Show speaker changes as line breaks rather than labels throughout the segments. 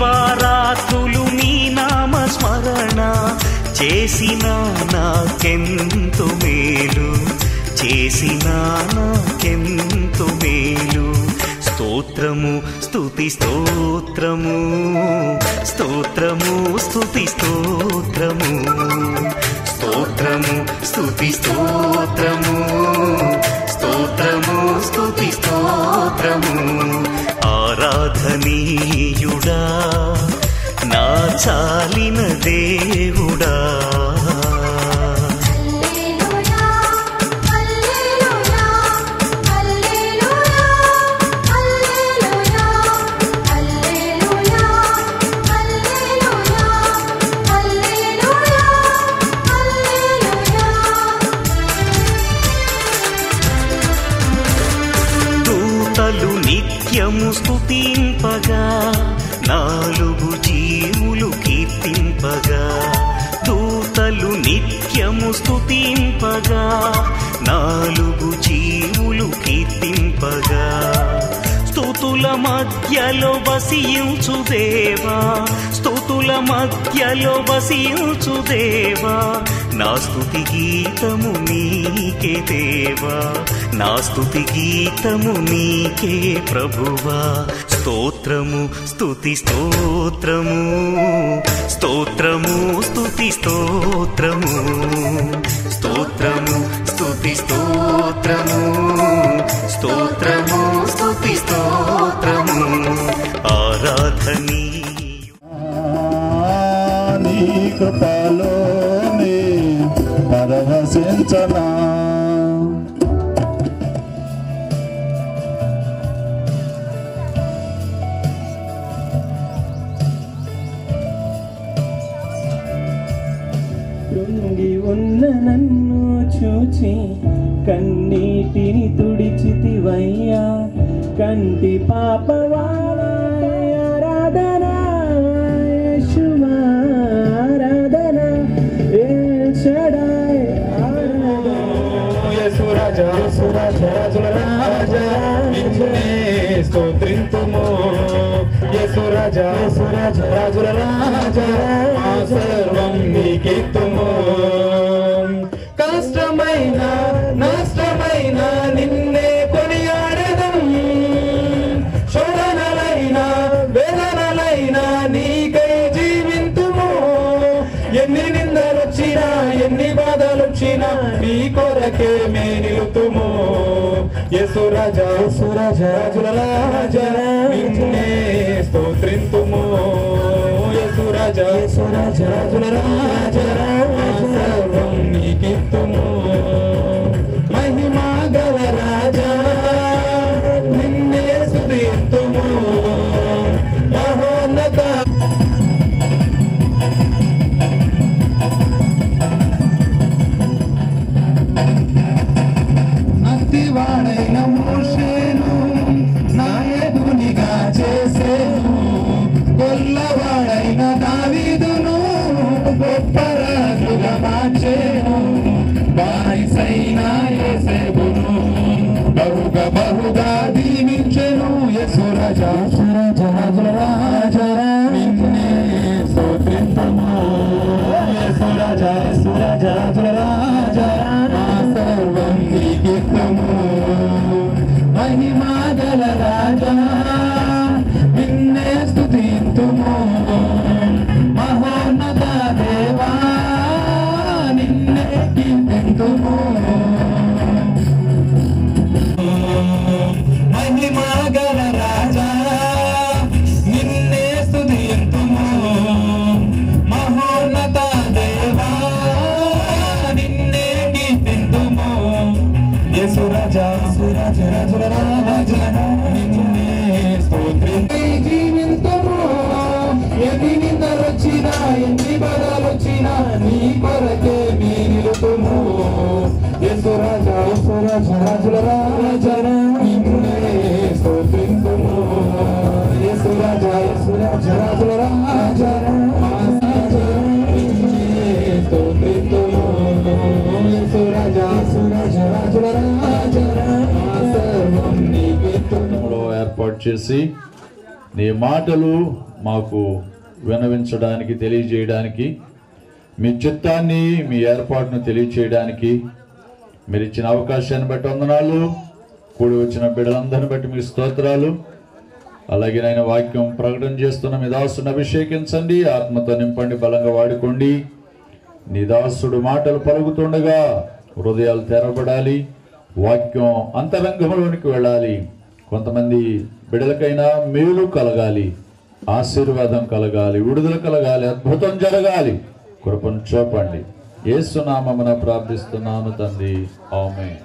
దివారాత్రులు నీ నామ స్మరణ చేసిన నాకెంతో మేలు, చేసిన నాకెంతో మేలు. స్తోత్రము స్తుతి స్తోత్రము, స్తోత్రము స్తుతి స్తోత్రము, స్తోత్రము స్తుతి స్తోత్రము, స్తోత్రము స్తుతి స్తోత్రము. ఆరాధనీయుడా నా చాలిన దేవుడా, నిత్యము స్తుతింపగా నాలుగు జీవులు కీర్తింపగా, దూతలు నిత్యము స్తుతింపగా నాలుగు జీవులు కీర్తింపగా. స్తుతుల మధ్యలో వసించు దేవా, స్తుతుల మధ్యలో వసించు దేవా, నా స్తుతి గీతము నీకే దేవా, నా స్తుతి గీతము నీకే ప్రభువా. స్తోత్రము స్తుతి స్తోత్రము, స్తోత్రము స్తుతి స్తోత్రము, స్తోత్రము స్తుతి స్తోత్రము, స్తోత్రము స్తుతి స్తోత్రము. ఆరాధనీ
నీ కృపలోనే పరవశించనా,
కృంగి ఉన్న నన్ను చూచి కన్నీటిని తుడిచితివయ్యా, కంటి పాపవాలయ ఆరాధన యేషువా ఆరాధన, ఎల్ షడాయ్ ఆరాధన. యేసు రాజా యేసు రాజా రాజుల రాజా నిన్నే స్తోత్రింతుము, యేసు రాజా యేసు రాజా రాజుల రాజా మా సర్వం నీకిత్తుము. కష్టమైన నష్టమైన నిన్నే కొనియాడెదం, శోధనలైన వేదనలైన నీకై జీవింతుము. ఎన్ని నిందలొచ్చినా ఎన్ని బాధలొచ్చినా నీ కొరకే మే నిలుతుము. యేసు రాజా యేసు రాజా రాజుల రాజా నిన్నే స్తోత్రింతుము, యేసు రాజా యేసు రాజా రాజుల రాజా సర్వం నీకిత్తుము. మహిమా గల రాజా నిన్నే స్తుతింతుము, మహోన్నత అతివాడైన మోషేను నాయకునిగా చేసేను, గొల్లవాడైన దావీదును గొప్ప రాజుగా మార్చేను, బానిసైన యేసేపును బహుగా బహుగా దీవించెను. యేసు రాజా యేసు రాజా రాజుల రాజా నిన్నే స్తోత్రింతుము, యేసు రాజా యేసు రాజా రాజుల రాజా మా సర్వం నీకిత్తుము. మహిమా గల రాజా నిన్నే స్తుతింతుము, మహోన్నత దేవా నిన్నే కీర్తింతుము. మహిమా గల రాజా నిన్నే స్తుతింతుము, మహోన్నత దేవా నిన్నే కీర్తింతుము. యేసు రాజా యేసు రాజా రాజుల రాజా నిన్నే స్తోత్రించి జీవింతుము. ఎన్ని నిందలొచ్చినా ఎన్ని బాధలొచ్చినా నీ కొరకే మే నిలుతుము. యేసు రాజా యేసు రాజా రాజుల రాజా నిన్నే స్తోత్రింతుము, యేసు రాజా యేసు రాజా రాజుల రాజా నిన్నే స్తోత్రింతుము. యేసు రాజా యేసు రాజా రాజుల రాజా సర్వం నీకిత్తుము.
ఏర్పాటు చేసి
నీ మాటలు మాకు వినవించడానికి, తెలియజేయడానికి, మీ చిత్తాన్ని, మీ ఏర్పాటును తెలియచేయడానికి మీరు ఇచ్చిన అవకాశాన్ని బట్టి వందనాలు. కూడి వచ్చిన బిడ్డలందరిని బట్టి మీ స్తోత్రాలు. అలాగే నాయన వాక్యం ప్రకటన చేస్తున్న మీ దాసుని అభిషేకించండి, ఆత్మతో నింపండి, బలంగా వాడుకోండి. నీ దాసుడు మాటలు పలుకుతుండగా హృదయాలు తెరబడాలి, వాక్యం అంతరంగంలోనికి వెళ్ళాలి. కొంతమంది బిడ్డలకైనా మేలు కలగాలి, ఆశీర్వాదం కలగాలి, విడుదల కలగాలి, అద్భుతం జరగాలి. కృపను చూపండి. యేసు నామమున ప్రార్థిస్తున్నాను తండ్రి, ఆమేన్.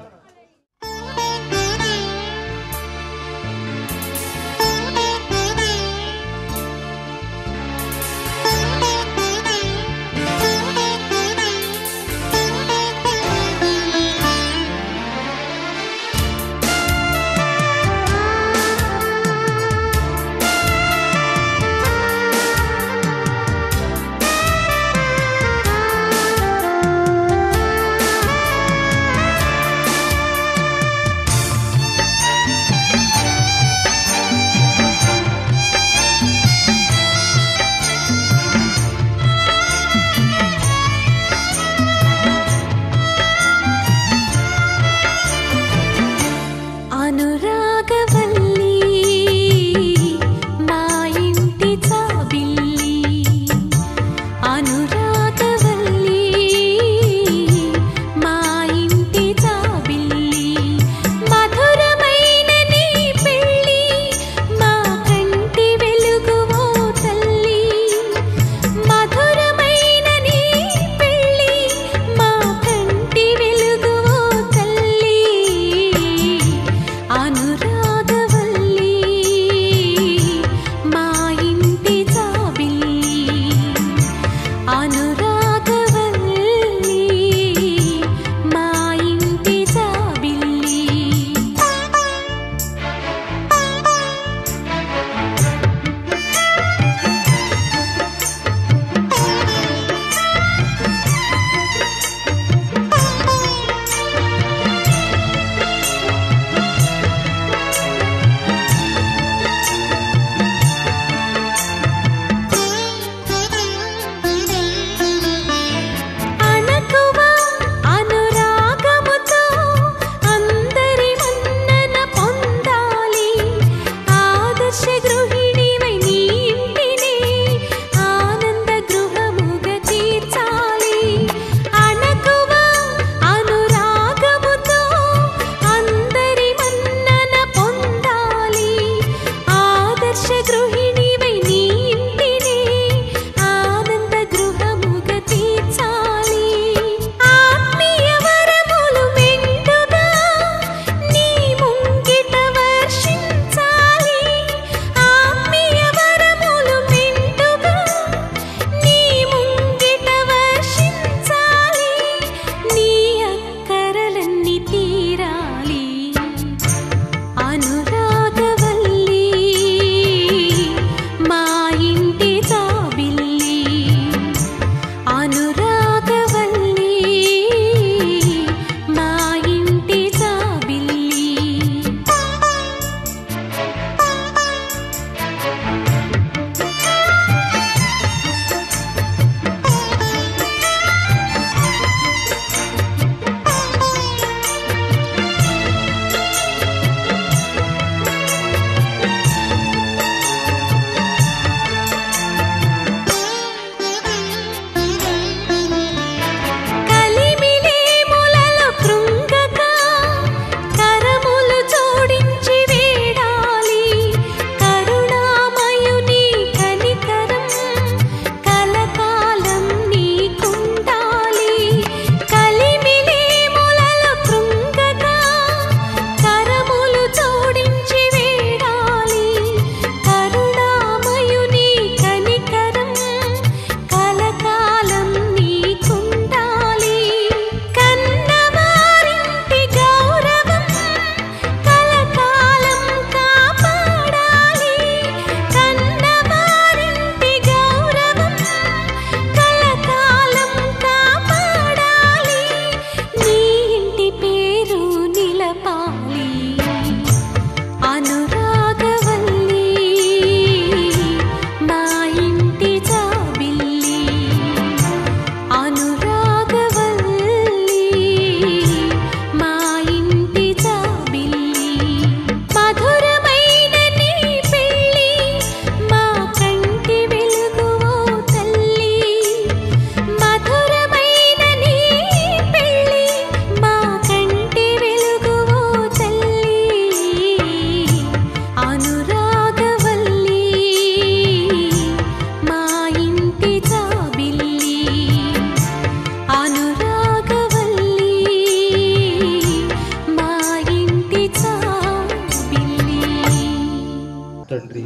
తండ్రి.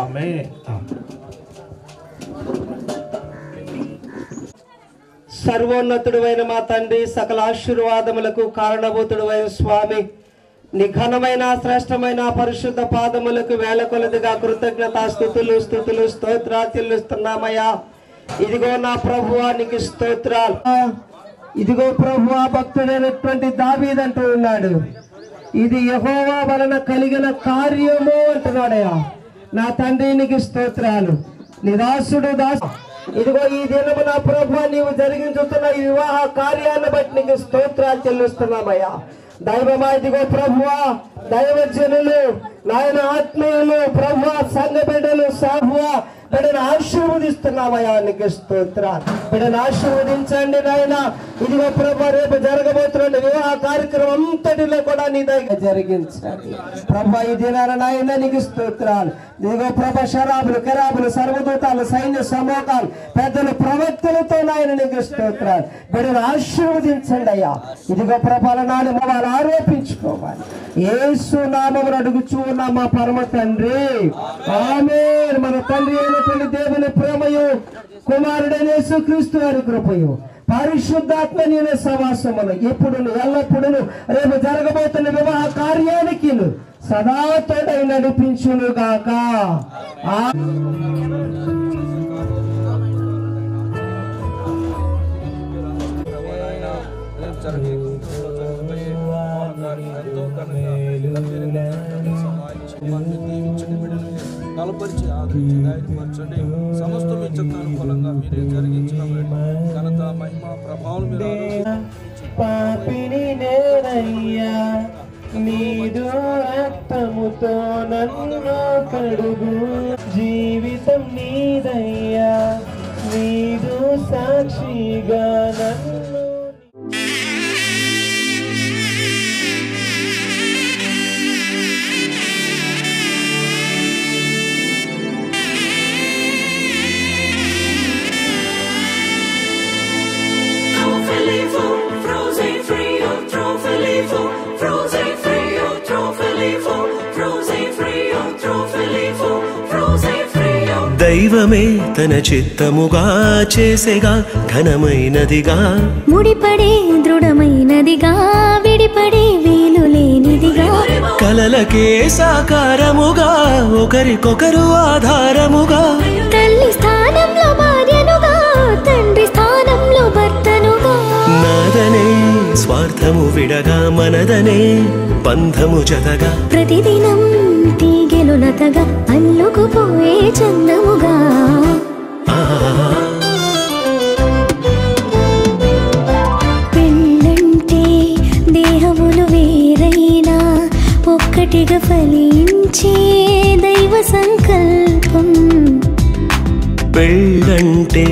ఆమేన్.
సర్వోన్నతుడైన మా తండ్రి, సకల ఆశీర్వాదములకు కారణభూతుడైన స్వామి, నీ ఘనమైన శ్రేష్టమైన పరిశుద్ధ పాదములకు వేల కొలదిగా కృతజ్ఞతాస్తుతులు స్తుతులు స్తోత్రాలు చెల్లిస్తున్నామయ్యా. ఇదిగో నా ప్రభువా నీకు స్తోత్రాలు. ఇదిగో ప్రభువా, భక్తుడైనటువంటి దావీదు అంటూ ఉన్నాడు, ఇది యెహోవా వలన కలిగిన కార్యము అంటున్నాడయ్యా. నా తండ్రి నీకు స్తోత్రాలు. నిరాశుడు దాసు, ఇదిగో ఈ దినము నా ప్రభువా నీవు జరిగించుతున్న ఈ వివాహ కార్యాన్ని బట్టి నీకు స్తోత్రాలు చెల్లిస్తున్నామయ్యా. దైవమా, ఇదిగో ప్రభువా, దైవజనులు, నాయన ఆత్మీయులు, ప్రభువా, సంఘ బిడ్డలు, సాహువా బిడ్డను ఆశీర్వదిస్తున్నామయ్యా. నీకు స్తోత్రాలు. బిడ్డను ఆశీర్వదించండి నాయన. ఇదిగో ప్రభు, రేపు జరగబోతున్న వివాహ కార్యక్రమం అంతటిలో కూడా నీ దగ్గర జరిగించండి ప్రభు. ఈ దినాన నాయన నీకు స్తోత్రాలు. ఇదిగో ప్రభు, శరాబులు, కెరాబులు, సర్వదూతాలు, సైన్య సమూహాలు, పెద్దలు, ప్రవక్తలతో నాయన నీకు స్తోత్రాలు. బిడ్డను ఆశీర్వదించండి అయ్యా. ఇదిగో ప్రభాల నాడు వాళ్ళు ఆరోపించుకోవాలి. యేసు నామమున అడుగుచూ ఉన్న మా పరమ తండ్రి, ఆమేన్. మన తండ్రి అయినటువంటి దేవుని ప్రేమయు, కుమారుడైన యేసుక్రీస్తు వారి కృపయు, పరిశుద్ధాత్మ నీవే సవాసమును ఎప్పుడు ఎల్లప్పుడూ రేపు జరగబోతున్న వివాహ కార్యానికి సదా తోడై నడిపించును గాక.
బలపరిచి ఆదరించి ధైర్యపరచండి. సమస్తం మీ చిత్తానుకూలంగా మీరే జరిగించిన ఘనత, మహిమ, ప్రభావం
పాపిని నేనయ్యా, నీదు రక్తముతో నన్ను కడుగు. జీవితం నీదయ్యా, నీదు సాక్షిగా నన్ను.
దైవమే తన చిత్తముగా చేసేగా ఘనమైనదిగా,
ముడిపడే దృఢమైనదిగా, విడిపడే వీలు లేనిదిగా,
కలలకే సాకారముగా, ఒకరికొకరు ఆధారముగా,
తల్లి స్థానంలో భార్యనుగా, తండ్రి స్థానంలో భర్తనుగా,
నాదనే స్వార్థము విడగా, మనదనే బంధము జతగా,
ప్రతిదినం తీగెలు లతగా, అల్లుకుపోయే చందముగా. పెళ్ళంటే దేహములు వేరైనా ఒక్కటిగా ఫలించే దైవ సంకల్పం.
పెళ్ళంటే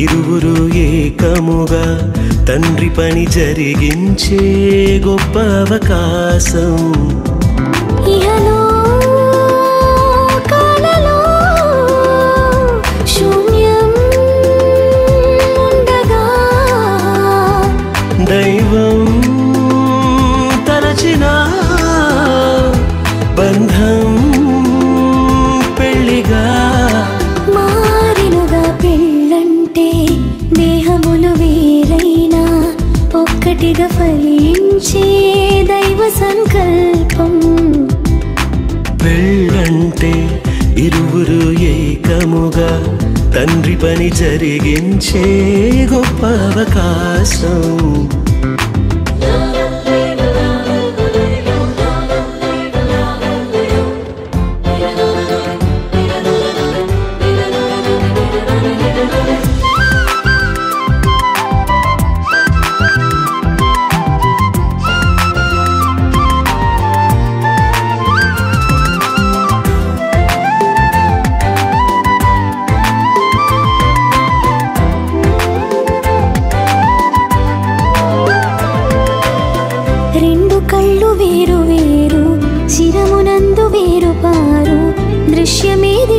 ఇరువురు ఏకముగా తండ్రి పని జరిగించే గొప్ప అవకాశం.
ఇహలో కాలలో శూన్యం ఉండగా,
దైవం తలచిన బంధం పెళ్లిగా
మారినుగా. పెళ్ళంటే దేహములు వేరైనా ఒక్కటిగా ఫలించే దైవ సంకల్పం.
పెళ్ళంటే ఇరువురు ఏకముగా తండ్రి పని జరిగించే గొప్ప అవకాశం.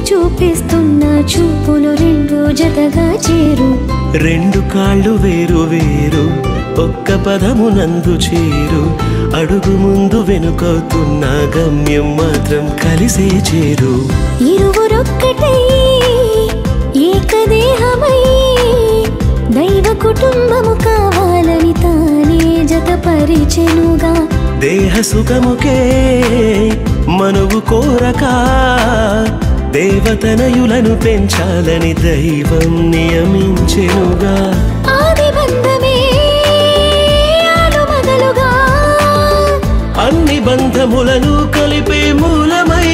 చూపిస్తున్న చూపులు రెండు జతగా చేరు.
రెండు కాళ్ళు వేరు వేరు ఒక్క పదమునందు చేరు. అడుగు ముందు వెనుకవుతున్న గమ్యం మాత్రం కలిసే చేరు.
ఇరువురొక్కటై ఏకదేహమై దైవ కుటుంబము కావాలని తానే జతపరిచెనుగా.
దేహ సుఖముకే మనువు కోరక దేవతనయులను పెంచాలని దైవం నియమించెనుగా.
ఆది బంధమే ఆలుమగలుగా
అన్ని బంధములను కలిపే మూలమై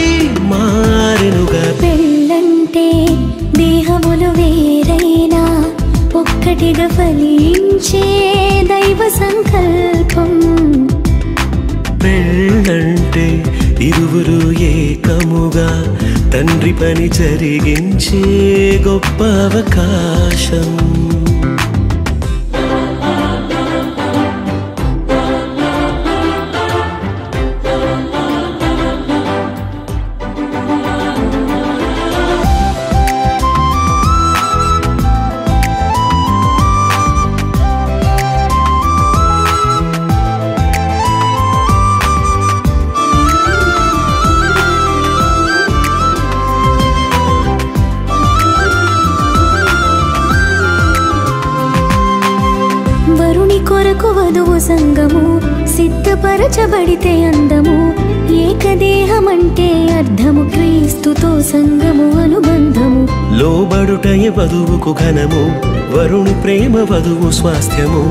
మారెనుగా.
పెళ్ళంటే దేహములు వేరైనా ఒక్కటిగా ఫలించే దైవ సంకల్పం.
పెళ్ళంటే ఇరువురు ఏకముగా తండ్రి పని జరిగించే గొప్ప అవకాశం.
కొరకు వధువు సంగము సిద్ధపరచబడితే అందము. ఏకదేహమంటే అర్థము క్రీస్తుతో సంగము అనుబంధము.
లోబడుటయ వధువుకు ఘనము వరుణి ప్రేమ వధువు స్వాస్థ్యము.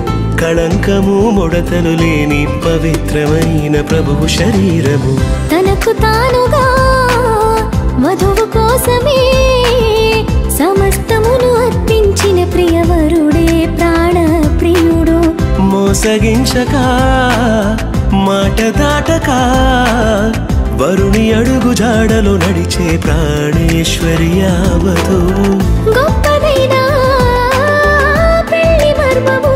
కళంకము ముడతలు లేని పవిత్రమైన ప్రభువు శరీరము.
తనకు తానుగా వధువు కోసమే సమస్తమును అర్పించిన ప్రియవరుడే ప్రాణ ప్రియుడు.
మోసగించక మాట దాటక వరుణి అడుగు జాడలో నడిచే ప్రాణేశ్వర్యావధు.
గొప్పదైన పెళ్లి మర్మము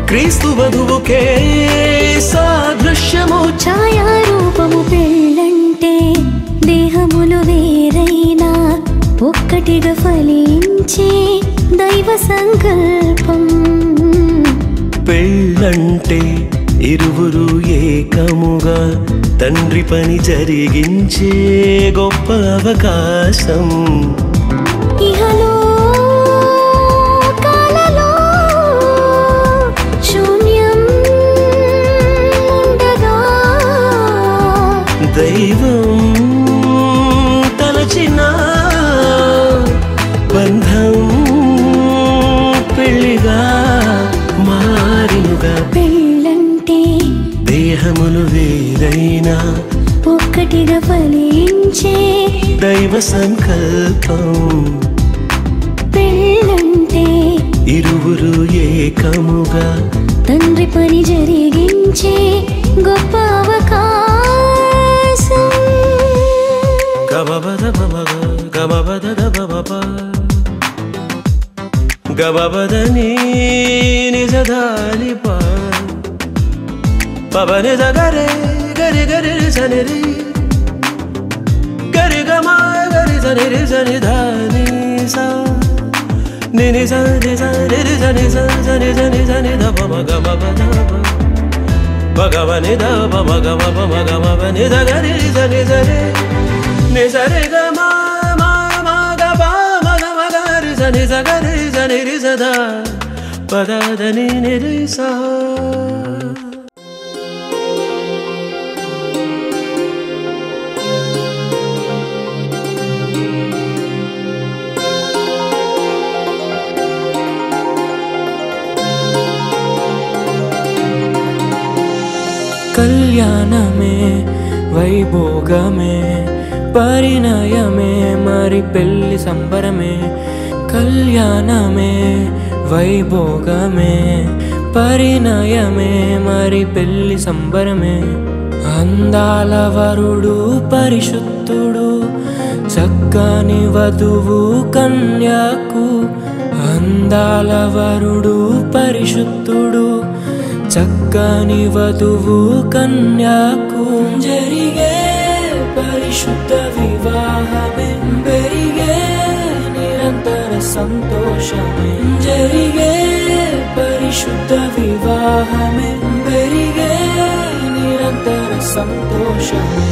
క్రీస్తు వధువుకే సాదృశ్యము.
ఛాయారూపము. పెళ్ళంటే దేహములు వేరైనా ఒక్కటిగా ఫలించే దైవ సంకల్పం.
పెళ్ళంటే ఇరువురు ఏకముగా తండ్రి పని జరిగించే గొప్ప అవకాశం.
ఇహలో కాలలో శూన్యం ఉండగా
దైవం తలచిన బంధం పెళ్లిగా మారినుగా.
పెళ్ళంటే
దేహములు వేరైనా
ఒక్కటిగా ఫలించే
దైవ సంకల్పం.
పెళ్ళంటే
ఇరువురు ఏకముగా
తండ్రి పని జరిగించే గొప్ప అవకాశం.
గమబద బమగ గమబద దబబ గమబదని నిజదాని పవని జగరే గరి గరి సనిరి గరి గమ గరి సనిరి సని ధాని సా నిని సని సని సని సని సని సని ద పమ గమ పద భగవని ద పమ గమ పమ గమ పని ద గరి సని సని ని సరి గమ మా మా గ ప మ గ మ గరి సని స గరి సని రి సదా పద దని ని రి సా.
కళ్యాణమే వైభోగమే పరిణయమే మరి పెళ్లి సంబరమే. కళ్యాణమే వైభోగమే పరిణయమే మరి పెళ్లి సంబరమే. అందాల వరుడు పరిశుద్ధుడు చక్కని వధువు కన్యాకు. అందాల వరుడు పరిశుద్ధుడు చక్కని వధువు కన్యాకు. జరిగే పరిశుద్ధ వివాహమే పెరిగే నిరంతర సంతోషమే జరిగే పరిశుద్ధ వివాహమే పెరిగే నిరంతర సంతోషమే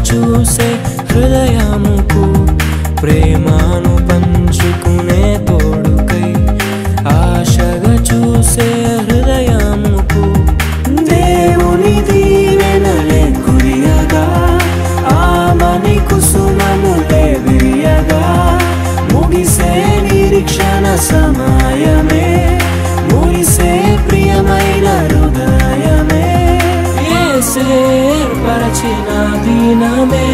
చూసే హృదయముకు ప్రేమను పంచుకునే తోడుకై ఆశగా చూసే హృదయముకు దేవుని దీవెనలే కురియగా ఆమని కుసుమములే విరియగా ముగిసే నిరీక్షణ సమయమే ముగిసే ప్రియమైన హృదయమే ఏర్పరచిన దినమే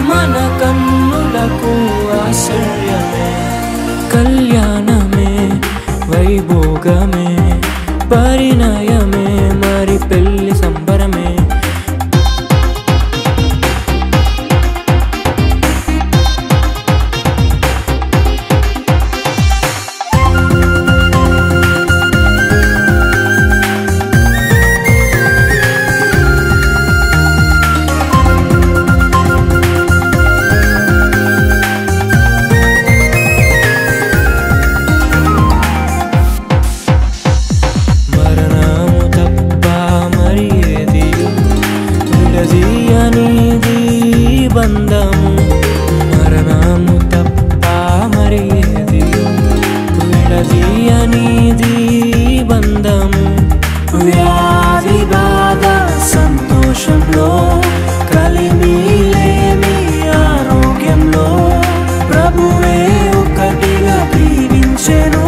మన కన్నులకు ఆశ్చర్యమే కళ్యాణమే వైభోగమే పరిణయమే మరి పెళ్లి సంబరమే బంధము మరణము తప్ప మరి ఏది విడదీయనిది బంధము వ్యాధి బాధ సంతోషంలో కలిమిలేని ఆరోగ్యంలో ప్రభువే ఒకటిగా దీవించెను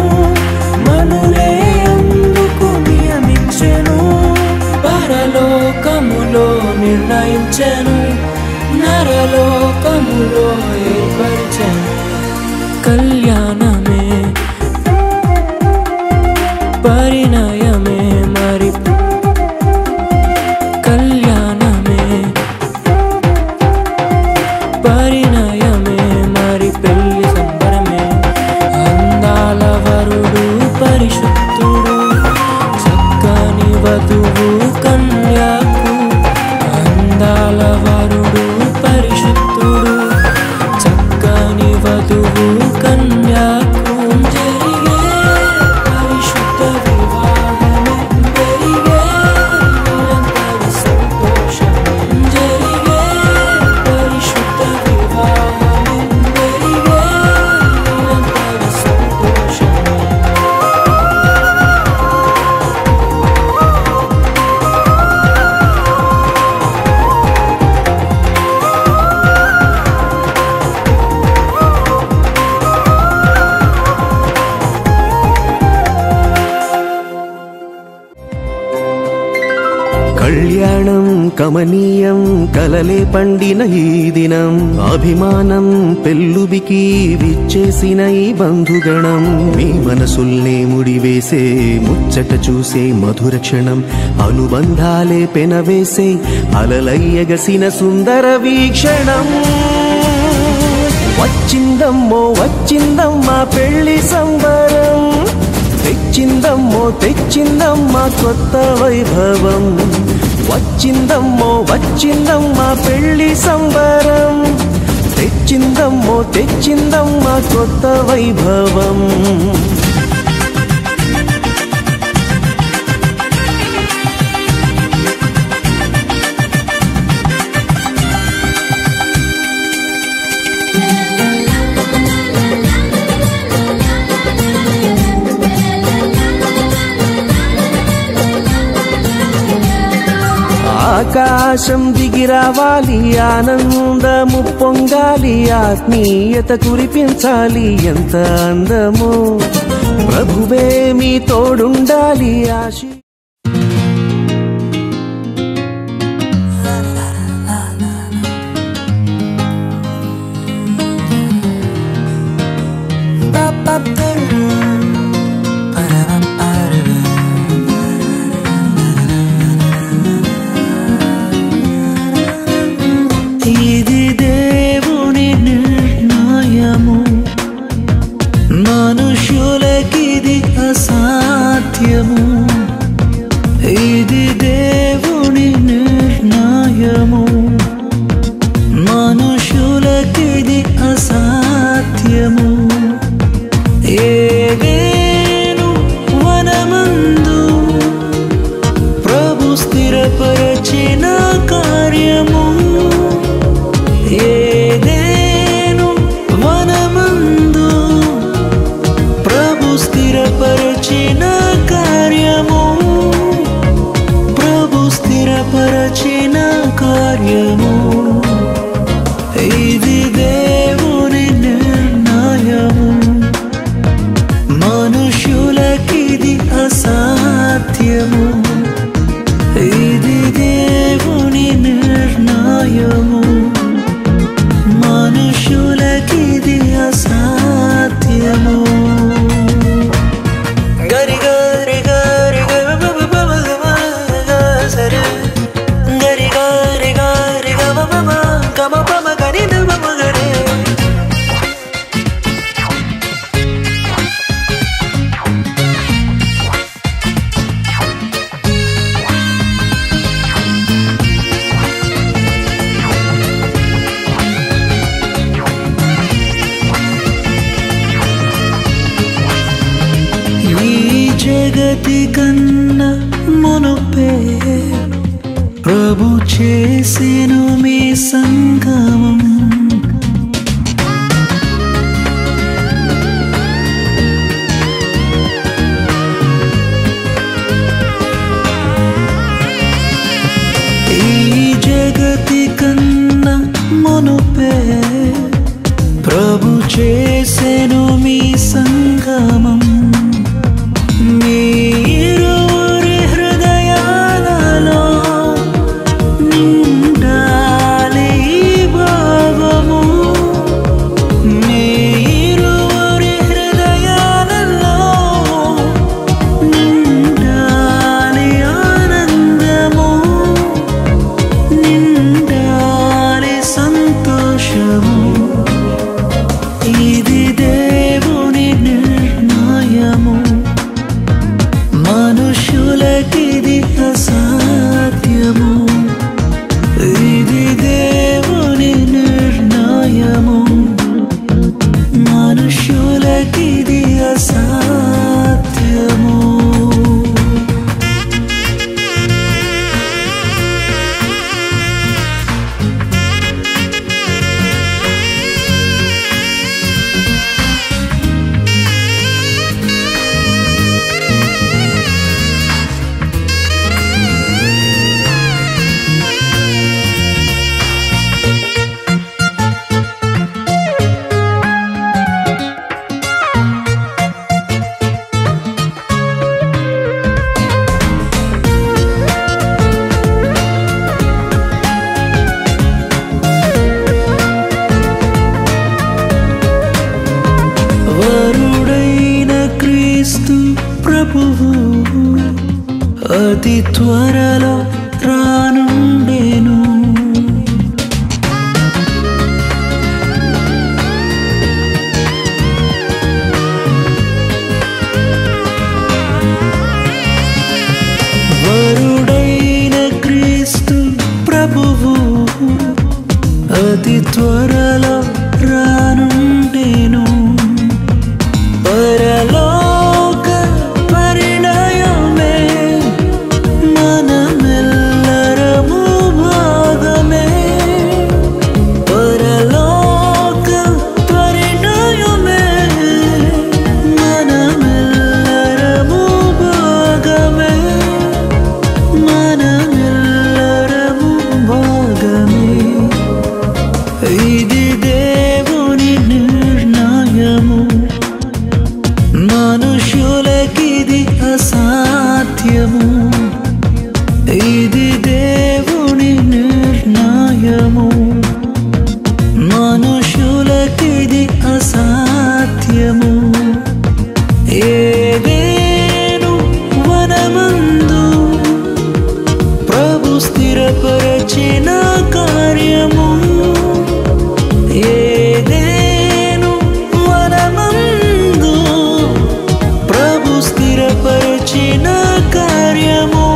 మనులే అందుకు నియమించెను పరలోకములో నిర్ణయించెను నరలోకములో ఏర్పరిచెను కళ్యాణమే పరిణయమే మరి కళ్యాణమే పరిణయమే మరి పెళ్లి సంబరమే అందాల వరుడు పరిశుద్ధుడు చక్కని వధువు కన్యాకు అందాల వరుడు పరిశుద్ధుడు చక్కని వధువు కన్యాకు జరిగే పరిశుద్ధ వివాహమే పెరిగే నిరంతర సంతోషమే జరిగే పరిశుద్ధ వివాహమే పెరిగే నిరంతర సంతోషమే
కళ్యాణం కమనీయం కలలే పండిన ఈ దినం అభిమానం పెల్లుబికి విచ్చేసిన ఈ బంధుగణం మీ మనసుల్నే ముడివేసే ముచ్చట చూసే మధుర క్షణం అనుబంధాలే పెనవేసే అలలయ్యగసిన సుందర వీక్షణం వచ్చిందమ్మో వచ్చిందమ్మా పెళ్లి సంబరం తెచ్చిందమ్మో తెచ్చిందమ్మా కొత్త వైభవం వచ్చిందమ్మో వచ్చిందమ్మా పెళ్లి సంబరం తెచ్చిందమ్మో తెచ్చిందమ్మ కొత్త వైభవం. ఆకాశం దిగి రావాలి, ఆనందము పొంగాలి, ఆత్మీయత కురిపించాలి, ఎంత అందమో ప్రభువే మీ తోడుండాలి. ఆశీ ఇది దేవుని నిర్ణయము, మనుషులకిది అసాధ్యము. ఇది దేవుని నిర్ణయము, మనుషులకిది అసాధ్యము. ఏదేను వనమందు ప్రభు స్థిరపరచిన కార్యము, ఏదేను వనమందు ప్రభు స్థిరపరచిన కార్యము, ప్రభు స్థిరపరచిన కార్యము. ఇది దేవుని నిర్ణయము, మనుషులకిది అసాధ్యము. ఇది దేవుని నిర్ణయము, మనుషులకిది అసాధ్యము. గరి గరి గరి సరే గరి గరి గరి గమ పమ గరి నమ గరే. జగతి కన్నా మునుపే ప్రభు చేసెను మీ సంగమం. ఈ జగతి కన్నా మునుపే ప్రభు చేసెను మీ సంగమం. మీరురి హృదయాలలో నిండాలి భావము, మీరురి హృదయాలలో నిండాలి ఆనందము, నిండాలి సంతోషము. ఇది దేవుని నిర్ణయము, మనుషులకిది అసాధ్యము. ఇది దేవుని నిర్ణయము, మనుషులకిది అసాధ్యము. వరుడైన క్రీస్తు ప్రభువు అతి త్వరలో రానుండెను. వరుడైన క్రీస్తు ప్రభువు అతి త్వరలో
మనమెల్లరము భాగమే. ఇది దేవుని నిర్ణయము, మనుషులకిది అసాధ్యము. ఇది దేవుని నిర్ణయము, మనుషులకిది అసాధ్యము. ఏదేను వనమందు ప్రభు స్థిరపరచిన కార్యము. ఏదేను వనమందు ప్రభు స్థిరపరచిన కార్యము.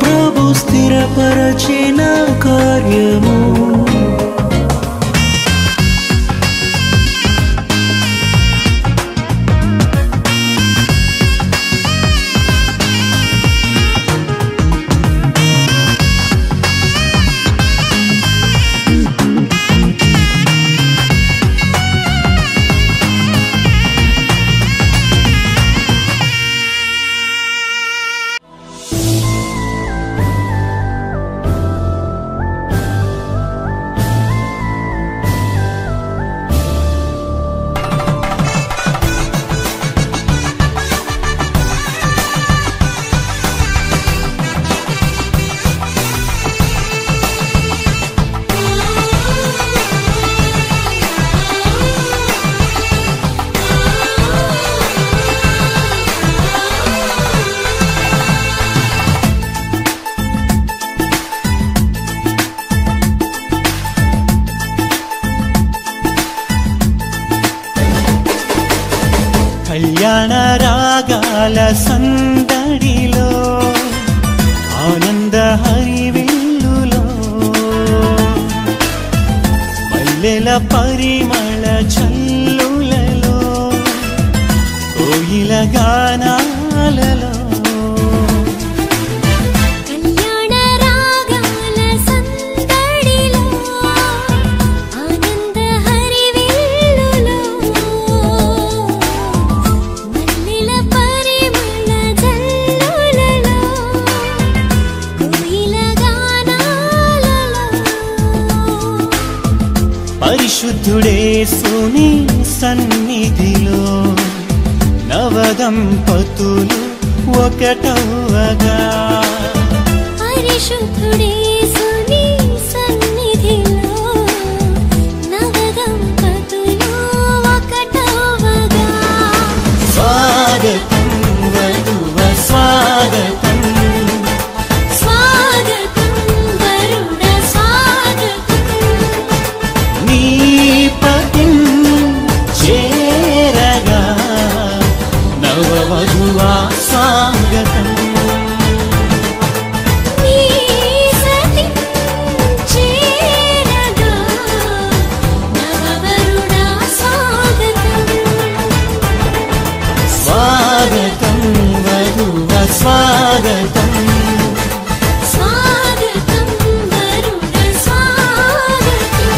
ప్రభు స్థిరపరచిన కార్యము.
కళ్యాణ రాగాల సందడిలో, ఆనంద హరివిల్లులో, మల్లెల పరిమళ చల్లులలో, కోయిల గానాలలో, పరిశుద్ధుడేసుని సన్నిధిలో నవదంపతులు ఒకటవగా.
పరిశుద్ధుడేసుని సన్నిధిలో నవదంపతులు ఒకటవగా.
స్వాగతం వధువ స్వాగతం,
స్వాగతం వరుణ స్వాగతం.
నీ పతిం చేరగా నవవధువా స్వాగతం.
నీ సతి చేరగా నవవరుణ స్వాగతం.
స్వాగతం వధువ స్వాగతం,
స్వాగతం వరుణ స్వాగతం.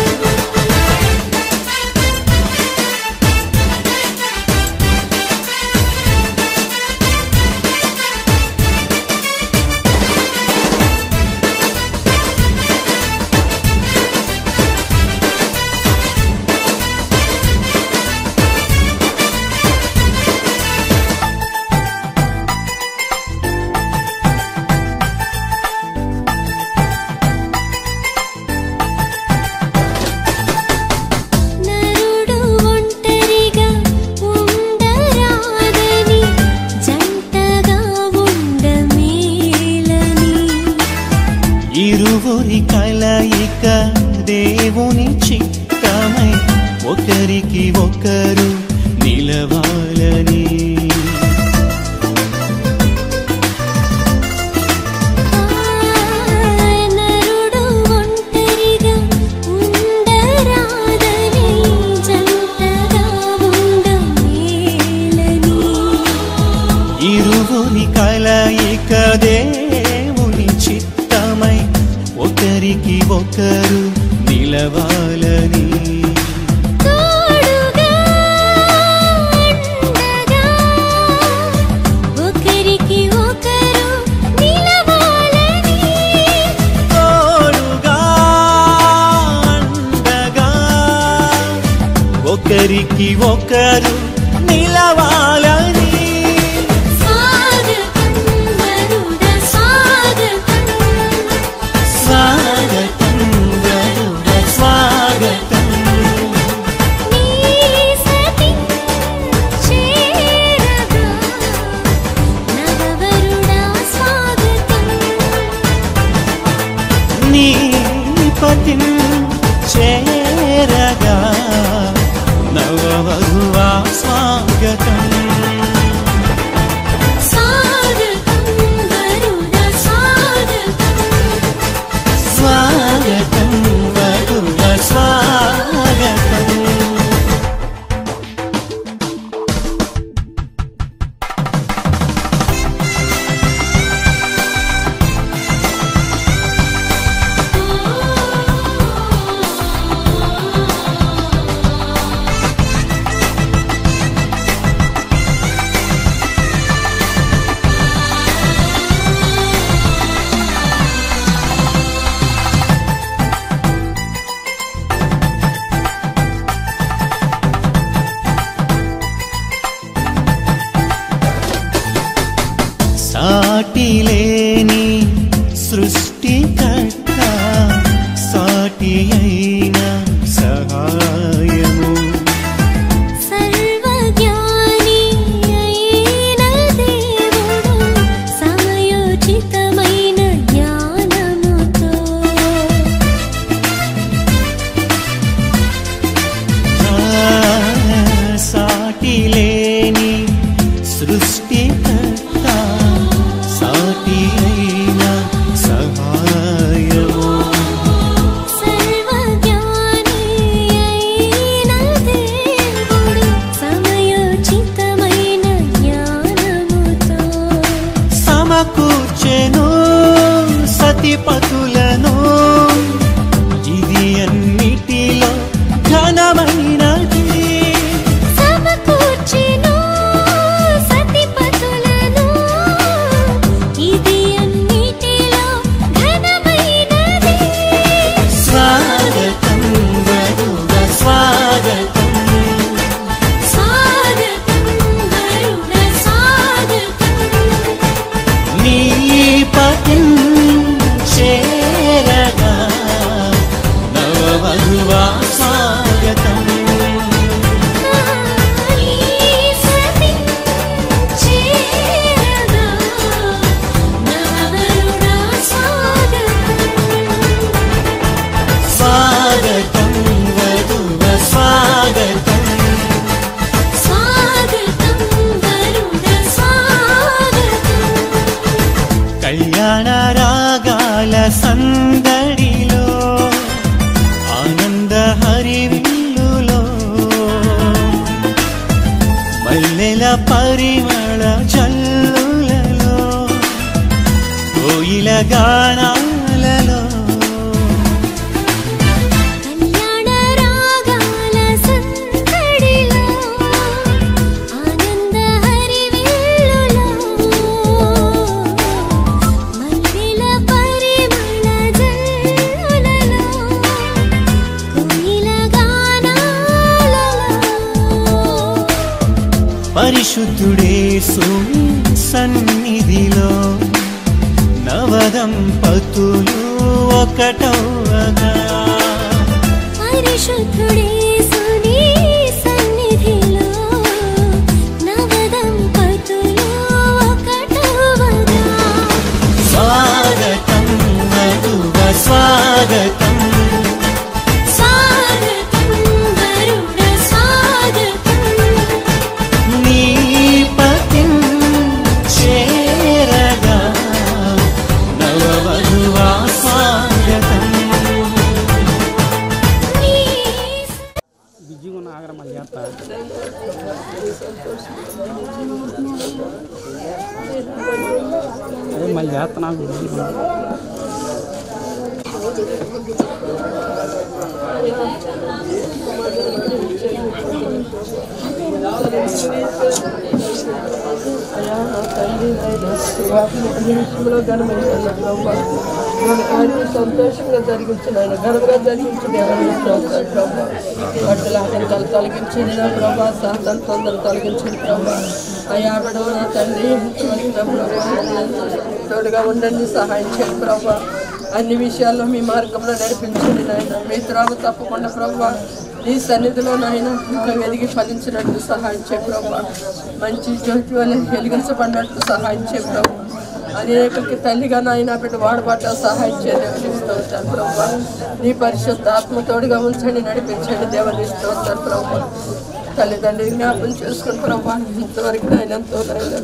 నరుడు ఒంటరిగా ఉండరాదని, జంటగా ఉండమేలని.
ఇరువురి కలయిక దేవుని చిత్తమై ఒకరికి ఒకరు నిలవాలని.
నరుడు ఒంటరిగా ఉండరాదని, జంటగా ఉండమేలని.
ఇరువురి కలయిక దేవుని చిత్తమై ఒకరికి ఒకరు నిలవాలని.
తోడుగా ఉండగా ఒకరికి ఒకరు నిలవాలి.
ఒకరికి ఒకరు నిలవాలని
స్వాగతం వరుడ
స్వాగతం గరుడ స్వాగతం
నీ సతి చేరగా నవవరుడా స్వాగతం
నీ పతిం చేరగా నవవధువా స్వాగతం
స్వాగతం వరుడ
స్వాగతం వరుడ స్వాగతం సాటిలేని సృష్టికర్త సాటి అయిన సహాయము
సర్వజ్ఞాని అయిన దేవుడు సమయోచితమైన జ్ఞానముతో
సాటిలేని సృష్టికర్త సాటి అయిన సహాయము
సర్వజ్ఞాని అయిన దేవుడు సమయోచితమైన జ్ఞానముతో
సమకూర్చెను సతిపతులను ఇది అన్నిటిలో ఘనమైనది
సమకూర్చెను సతిపతులను ఇది అన్నిటిలో ఘనమైనది
స్వాగతం వరుడ స్వాగతం
స్వాగతం వరుడ స్వాగతం
నీ పతిం చేరగా నవవధువా స్వాగతం
నీ సతి చేరగా నవవరుడా స్వాగతం
స్వాగతం వధువ స్వాగతం
స్వాగతం వరుడ స్వాగతం
కళ్యాణ రాగాల సందడిలో ఆనంద హరివిల్లులో మల్లెల పరిమళ జల్లులలో కోయిల గానాలలో
కళ్యాణ రాగాల సందడిలో ఆనంద హరివిల్లులో మల్లెల పరిమళ జల్లులలో కోయిల గానాలలో
పరిశుద్ధుడేసు సన్నిధిలో నవదంపతులు ఒకటవగా
పరిశుద్ధుడేసుని సన్నిధిలో నవదంపతులు ఒకటవగా
స్వాగతం వధువ స్వాగతం
స్వాగతం వరుడ స్వాగతం
నీ పతిం చేరగా నవవధువా స్వాగతం
నీ
మళ్ళీ చేస్తున్నాను సంతోషంగా జరిగించిన ఆయన ఘనంగా జరిగించిన బట్టల ఆటంకాలు తొలగించండి నా ప్రభా, సాతాను తొందరలు తొలగించండి ప్రభా. అయ్యా బిడ్డలు నా తండ్రి తోడుగా ఉండండి, సహాయం చేయండి ప్రభా. అన్ని విషయాల్లో మీ మార్గంలో నడిపించండి నాయన. మీ త్రోవ తప్పకుండా ప్రభా నీ సన్నిధిలో నాయన ఇంకా వెలిగి ఫలించినట్టు సహాయం చేయ ప్రభా. మంచి జ్యోతి వల్ల వెలిగించబడినట్టు సహాయం చేయ ప్రభా. అనేకకి తల్లిగా నాయన బిడ్డ వాడబాట సహాయం చేయనిస్తూ ఉంటాను ప్రభా. నీ పరిశుద్ధ ఆత్మతోడుగా ఉంచండి, నడిపించండి దేవనిస్తూ ఉంటాను ప్రభా. తల్లిదండ్రి జ్ఞాపం చేసుకుని ప్రభా ఇంతవరకు నాయన ఎంతో నాయన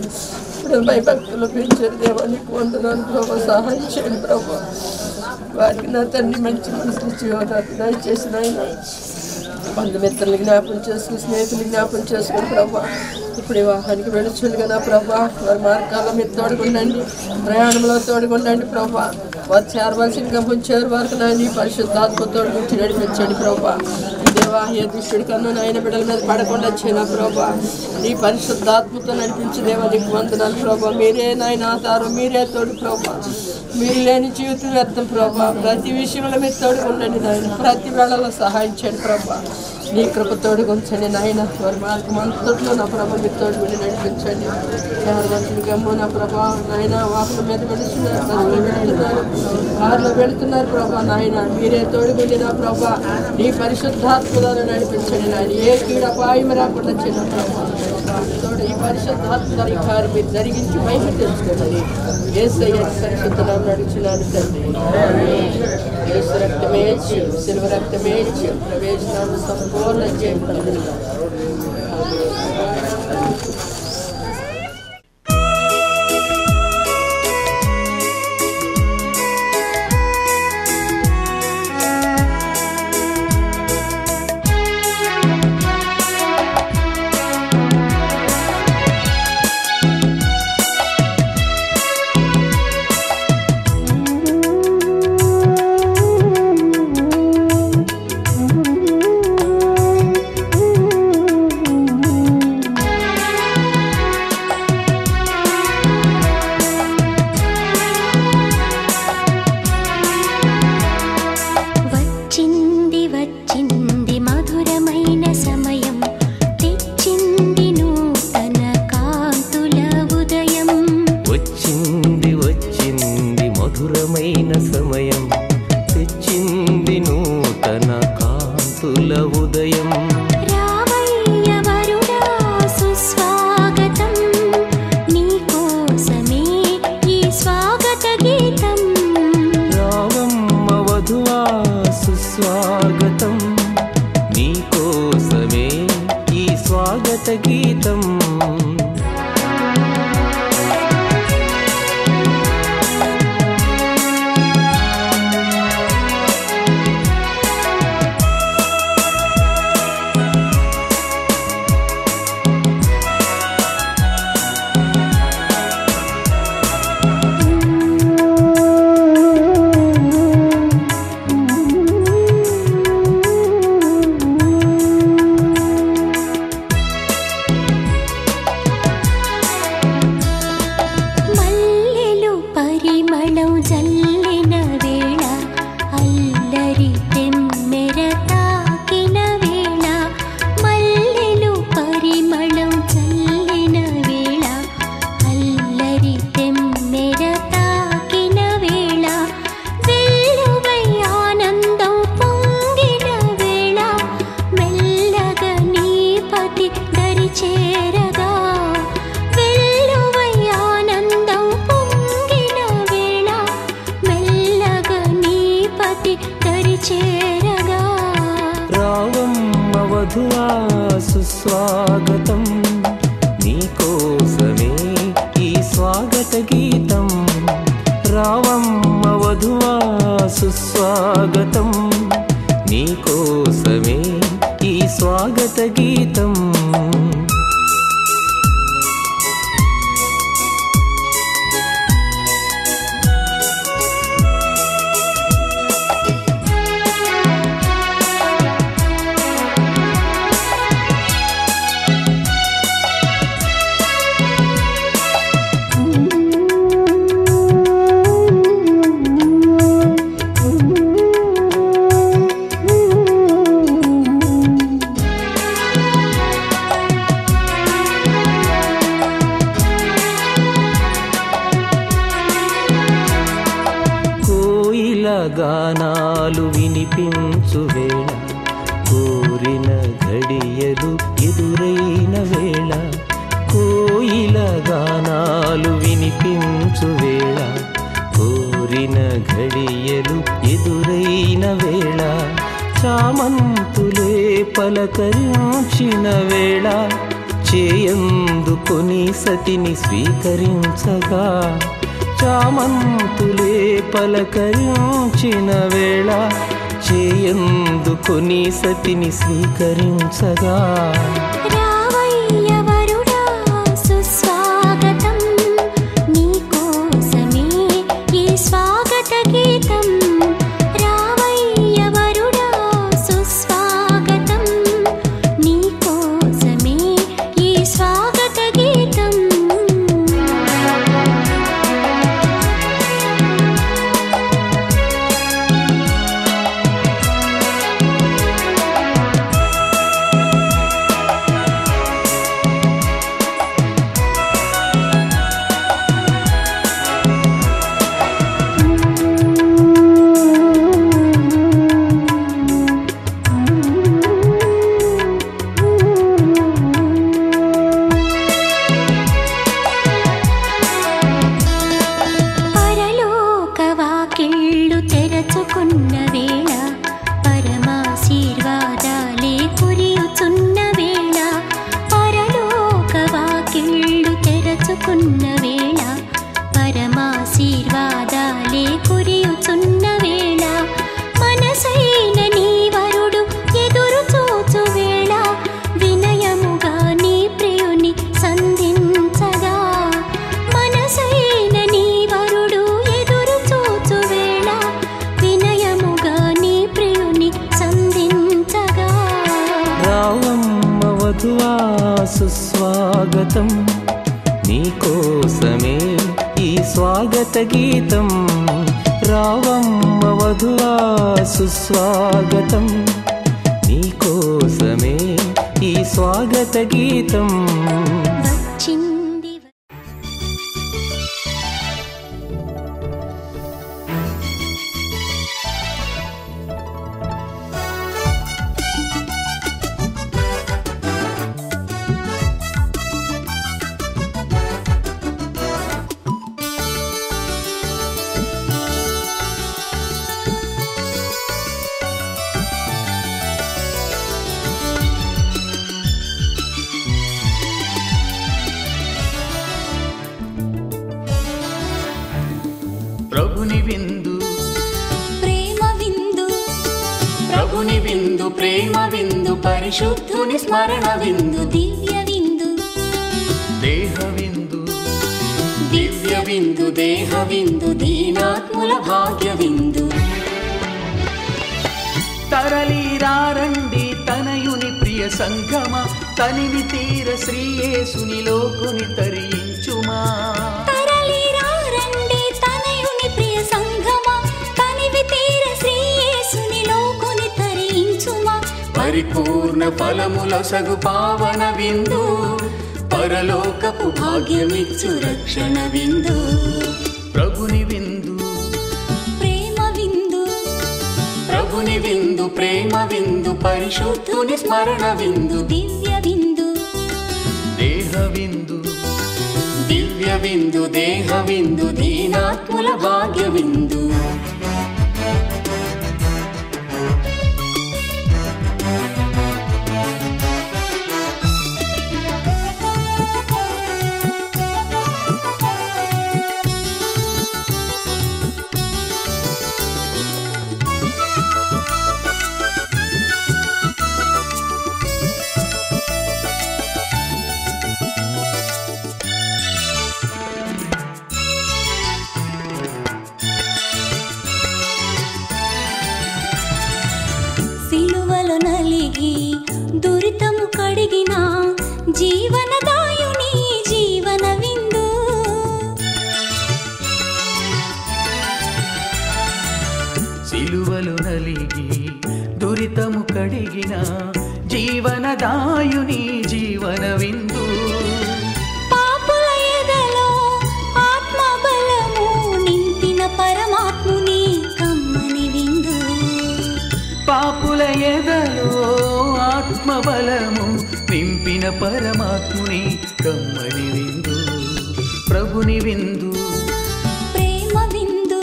ఇప్పుడు భయభక్తులు పెంచారు దేవానికి వందనాలు ప్రభా. సహాయం చేయండి ప్రభా. వారికి నా తండ్రి మంచి మనసు జీవనాన్ని దయచేసిన ఆయన బంధుమిత్రులు జ్ఞాపం చేసుకుని స్నేహితులు జ్ఞాపం చేసుకుని ప్రభా. ఇప్పుడు వివాహానికి వెళ్ళొచ్చుండగా నా ప్రభా వారి మార్గాల్లో మీరు తోడుకుండండి, ప్రయాణంలో తోడుకుండండి ప్రభా. వారు చేరవలసిన గమనించారు వారికి నాయన పరిశుద్ధాత్మ తోడుగుంచి నడిపించండి ప్రభా. దేవా ఏ దుష్టుడి కన్నా నాయన బిడ్డల మీద పడకుండా వచ్చిన ప్రభా నీ పరిశుద్ధాత్మతో నడిపించి దేవా నీకు వందనాలు ప్రభా. మీరే నాయన ఆధారం, మీరే తోడు ప్రభా. మీరు లేని జీవితం వ్యర్థం ప్రభా. ప్రతి విషయంలో మీరు తోడుకుండండి నాయన, ప్రతి వేళలో సహాయం చేయండి ప్రభా. నీ కృప తోడుగుంచండి నాయన. వారి మార్గం అంతట్లో నా ప్రభా మీరు తోడుగుండి నడిపించండి. ఎవరి గమ్ము నా ప్రభా నాయన వాకుల మీద వెళుతున్నారు, బస్సులో వెళుతున్నారు, కారులో వెళుతున్నారు ప్రభా నాయన. మీరే తోడుగుండి నా ప్రభా నీ పరిశుద్ధాత్మలను నడిపించండి నాయన. ఏ కీడపాయం రాకుండా చిన్న ప్రభా తోడు ఈ పరిశుద్ధాత్మ కార్యం మీరు జరిగించి మహిమ తెలుసుకోండి. యేసయ్య పరిశుద్ధ నామమున నడుచున్నాను తండ్రి. యేసు రక్తమే సిలువ రక్తమే ప్రవేశనామ సంపూర్ణ జయం.
సుస్వాగతం నీకోసమే ఈ స్వాగత గీతం. రావమ్మ వధువా సుస్వాగతం నీకోసమే ఈ స్వాగత గీతం.
గానాలు వినిపించు వేళ, కోరిన ఘడియలు ఎదురైన వేళ, కోయిల గానాలు వినిపించు వేళ, కోరిన ఘడియలు ఎదురైన వేళ, చామంతులే పలకరించిన వేళ, చేయందుకొని సతిని స్వీకరించగా, చామంతులే పలకరించిన వేళ, చేయందుకొని సతిని స్వీకరించగా,
రావయ్య వరుడా సుస్వాగతం, నీకోసమే ఈ స్వాగత గీతం. రావయ్య వరుడా సుస్వాగతం, నీకోసమే ఈ స్వాగత గీతం. పరలోకవాకిళ్ళు తెరచుకున్న వేళ, పరమాశీర్వాదాలే కురియుచున్న వేళ, పరలోకవాకిళ్ళు తెరచుకున్న వేళ, పరమాశీర్వాదాలే కురియుచున్న వేళ, మనసైన నీ వరుడు ఎదురు చూచు వేళ, వినయముగా నీ ప్రియుని సంధించగా, మనసైన నీ వరుడు ఎదురు చూచు వేళ, వినయముగా నీ ప్రియుని సంధించగా,
రావమ్మ వధువా సుస్వాగతం, నీకోసమే ఈ స్వాగత గీతం. రావమ్మ వధువా సుస్వాగతం, నీకోసమే ఈ స్వాగత గీతం.
వచ్చింది
ప్రభుని విందు,
ప్రేమ విందు,
ప్రభుని విందు, ప్రేమ విందు, పరిశుద్ధుని స్మరణ విందు,
దివ్య విందు,
దేహ విందు, దివ్య విందు, దేహ విందు, దీనాత్ముల భాగ్య విందు. తరలిరారండి తనయుని ప్రియ సంగమ, తనివి తీర శ్రీయేసునిలో కొని తరించుమా.
తరలిరారండి తనయుని ప్రియ సంగమా, తనివి తీర శ్రీయేసునిలో కొని తరించుమా.
పరిపూర్ణ ఫలముల సగు పావన విందు, పరలోకపు భాగ్యమిచ్చు రక్షణ విందు. ప్రభుని విందు,
ప్రేమ విందు,
ప్రభుని విందు, ప్రేమ విందు, పరిశుద్ధుని స్మరణ విందు,
దివ్య విందు,
దేహ విందు, దివ్య విందు, దేహ విందు, దీనాత్ముల భాగ్య విందు.
సిలువలో నలిగి దురితము కడిగిన జీవనదాయుని జీవన విందు.
సిలువలు నలిగి దురితము కడిగిన జీవనదాయుని జీవన విందు.
పాపుల ఎదలో ఆత్మ బలము నింపిన పరమాత్ముని కమ్మని
పాపుల ఎదలో ఆత్మబలము నింపిన పరమాత్ముని కమ్మని విందు ప్రభుని విందు
ప్రేమ విందు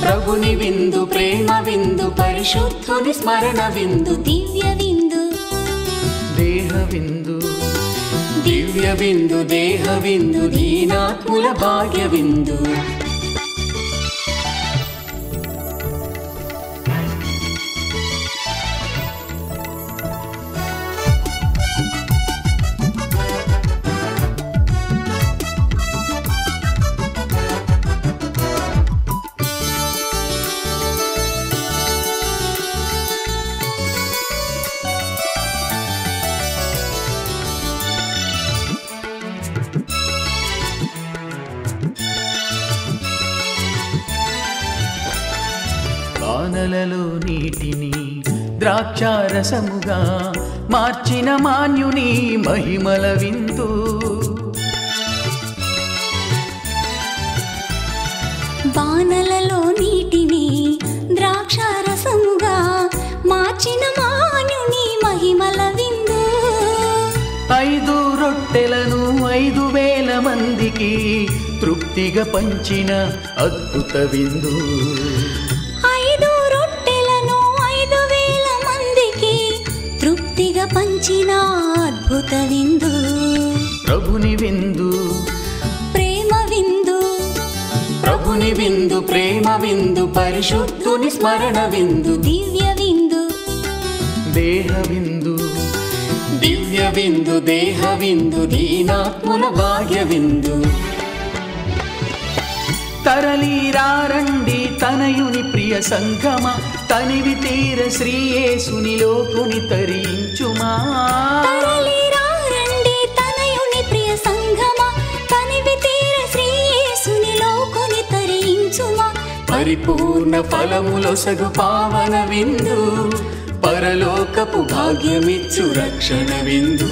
ప్రభుని విందు ప్రేమ విందు పరిశుద్ధుని స్మరణ విందు
దివ్య విందు
దేహ విందు దివ్య విందు దేహ విందు దీనాత్ముల భాగ్య విందు వానలలో నీటిని ద్రాక్షారసముగా మార్చిన మాన్యుని మహిమల విందు
బాణలలో నీటిని ద్రాక్షారసముగా మార్చిన మాన్యుని మహిమల విందు
5 రొట్టెలను 5,000 మందికి తృప్తిగా పంచిన అద్భుత విందు
5 రొట్టెలను 5,000 మందికి తృప్తిగా పంచిన అద్భుత విందు
ప్రభుని విందు
ప్రేమ విందు
ప్రభుని విందు ప్రేమ విందు పరిశుద్ధుని స్మరణ విందు
దివ్య విందు
దేహ విందు దివ్య విందు దేహ విందు దీనాత్ముల భాగ్య విందు తరలిరారండి తనయుని ప్రియ సంగమ తనివి తీర శ్రీయేసునిలో కొని తరించుమా
తరలిరారండి తనయుని ప్రియ సంగమ తనివి తీర శ్రీయేసునిలో కొని తరించుమా
పరిపూర్ణ ఫలములొసగు పావన విందు పరలోకపు భాగ్యమిచ్చు రక్షణ విందు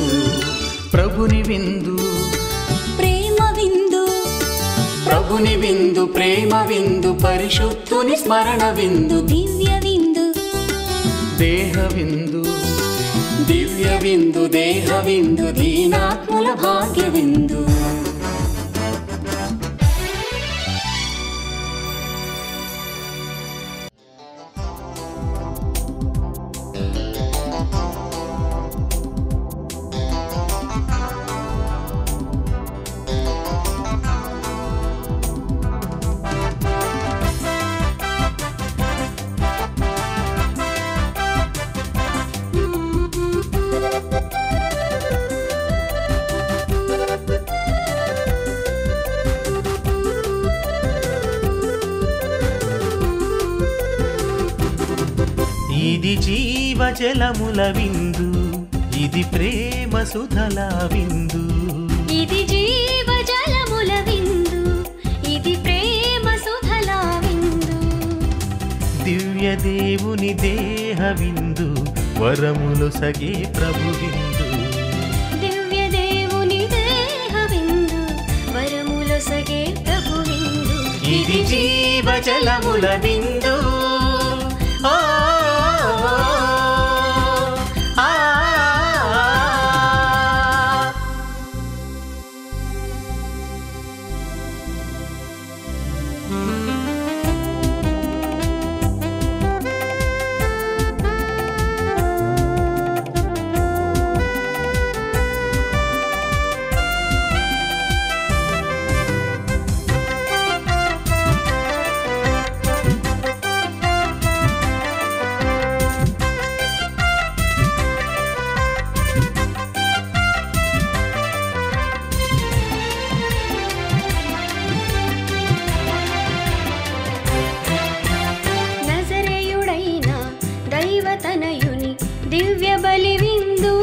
ప్రభుని విందు
ప్రేమ విందు
ప్రభుని విందు ప్రేమ విందు పరిశుద్ధుని స్మరణ విందు
దివ్య విందు
దేహ విందు దివ్య విందు దేహ విందు దీనాత్ముల భాగ్య విందు
ఇది జీవజలముల విందు ఇది ప్రేమ సుధల విందు
ఇది జీవజలముల విందు ఇది ప్రేమ సుధల విందు
దివ్య దేవుని దేహ విందు వరములు సగే ప్రభు విందు
దివ్య దేవుని దేహ విందు వరములు సగే ప్రభు విందు
ఇది జీవజలముల విందు ఓ
నజరేయుడైన దైవతనయుని దివ్య బలి విందు